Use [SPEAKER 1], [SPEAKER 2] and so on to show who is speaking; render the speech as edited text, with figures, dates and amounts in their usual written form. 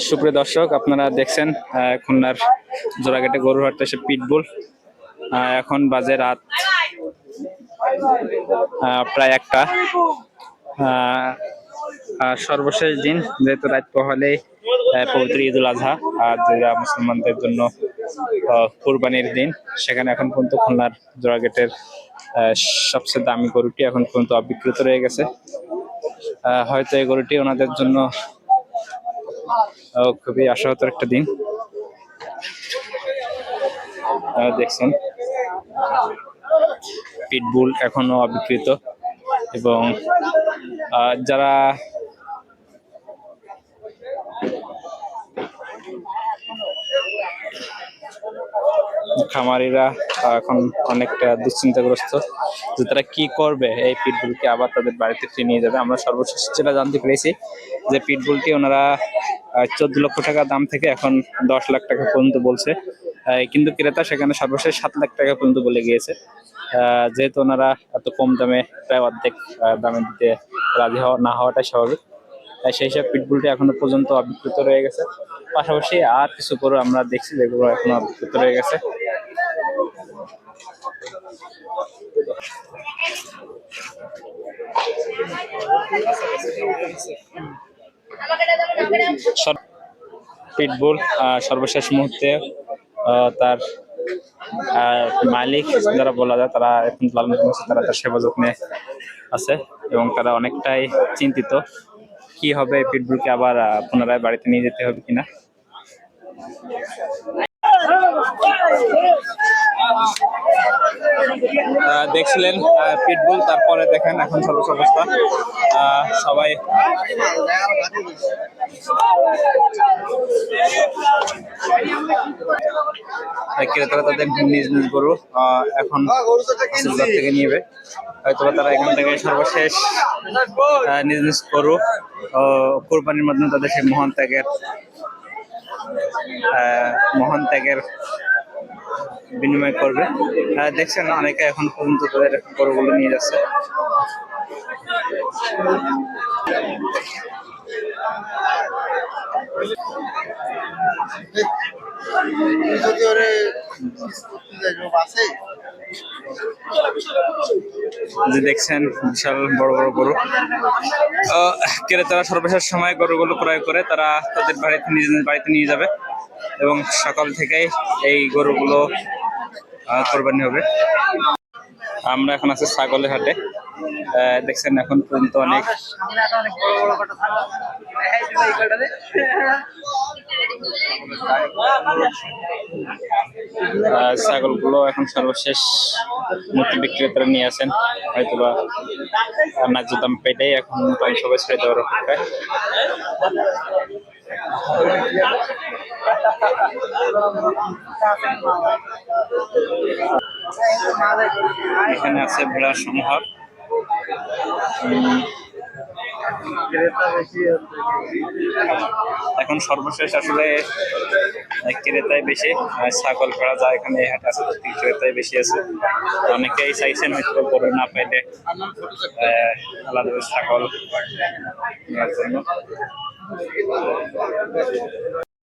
[SPEAKER 1] সুপ্রিয় দর্শক, আপনারা দেখছেন খুলনার জোড়াঘাটে গরুর হাটে এসে পিটবুল। এখন বাজে রাত প্রায় 1টা। সর্বশেষ দিন, যেহেতু রাত পহলে পবিত্র ঈদুল আজহা আর যেটা মুসলমানদের জন্য কুরবানির দিন, সেখানে এখন পর্যন্ত খুলনার জোড়াঘাটের সবচেয়ে দামি গরুটি এখন পর্যন্ত অবিক্রিত রয়ে গেছে। হয়তো এই গরুটি ওনাদের জন্য খুবই আশাহতের একটা দিন। দেখছেন পিটবুল এখনো অবিকৃত, এবং যারা খামারিরা এখন অনেকটা দুশ্চিন্তাগ্রস্ত যে তারা কি করবে। এই পিটবুলকে আবার তাদের বাড়িতে ফিরে নিয়ে যাবে। আমরা সর্বশেষ যেটা জানতে পেরেছি যে পিটবুলটি ওনারা 14 লক্ষ টাকা দাম থেকে এখন 10 লাখ টাকা পর্যন্ত বলছে, কিন্তু ক্রেতা সেখানে সর্বশেষ 7 লাখ টাকা পর্যন্ত বলে গিয়েছে। যেহেতু ওনারা এত কম দামে, প্রায় অর্ধেক দামে দিতে রাজি না হওয়াটাই স্বাভাবিক। সেই হিসাবে পিটবুলটি এখনো পর্যন্ত অবিকৃত রয়ে গেছে। পাশাপাশি আর কিছু গরু আমরা দেখছি যেগুলো এখনো অবিকৃত রয়ে গেছে। পিটবুল সর্বশেষ মুহূর্তে তার মালিক যারা বলা যায়, তারা এখন লালন করছে, তারা তার সেবা যত্নে আছে এবং তারা অনেকটাই চিন্তিত কি হবে, পিটবুলকে আবার পুনরায় বাড়িতে নিয়ে যেতে হবে কিনা। দেখছিলেন পিটবুল, তারপরে দেখেন এখন সর্বোচ্চ অবস্থা। সবাই ক্রেতারা তাদের নিজ নিজ গরু এখন থেকে নিবে। হয়তো তারা এখান থেকে সর্বশেষ নিজ নিজ গরু কোরবানির মাধ্যমে তাদের সেই মহান ত্যাগের বিনিময় করবে। দেখছেন অনেকে এখন পর্যন্ত তাদের গরুগুলো নিয়ে যাচ্ছে। যে দেখছেন বিশাল বড় বড় গরু, ক্রেতারা সর্বশেষ সময় গরুগুলো ক্রয় করে তারা তাদের বাড়িতে নিজ নিজ বাড়িতে নিয়ে যাবে এবং সকাল থেকেই এই গরুগুলো কোরবানি হবে। আমরা এখন আছি ছাগলের হাটে। দেখছেন এখন পর্যন্ত অনেক ছাগলগুলো এখন সর্বশেষ মূর্তি বিক্রেতারা নিয়ে আসেন, হয়তো বা ন্যায্য দাম পেটেই এখন সবাই ছেড়ে দেওয়ার অপেক্ষায়। এখানে আছে ভেড়ার সমাহার। এখন সর্বশেষ আসলে ক্রেতাই বেশি, ছাগল ভেড়া যা এখানে হাটে আছে ক্রেতাই বেশি আছে। অনেকেই চাইছেন হয়তো গরু না পাইলে আলাদা ছাগল নেওয়ার জন্য।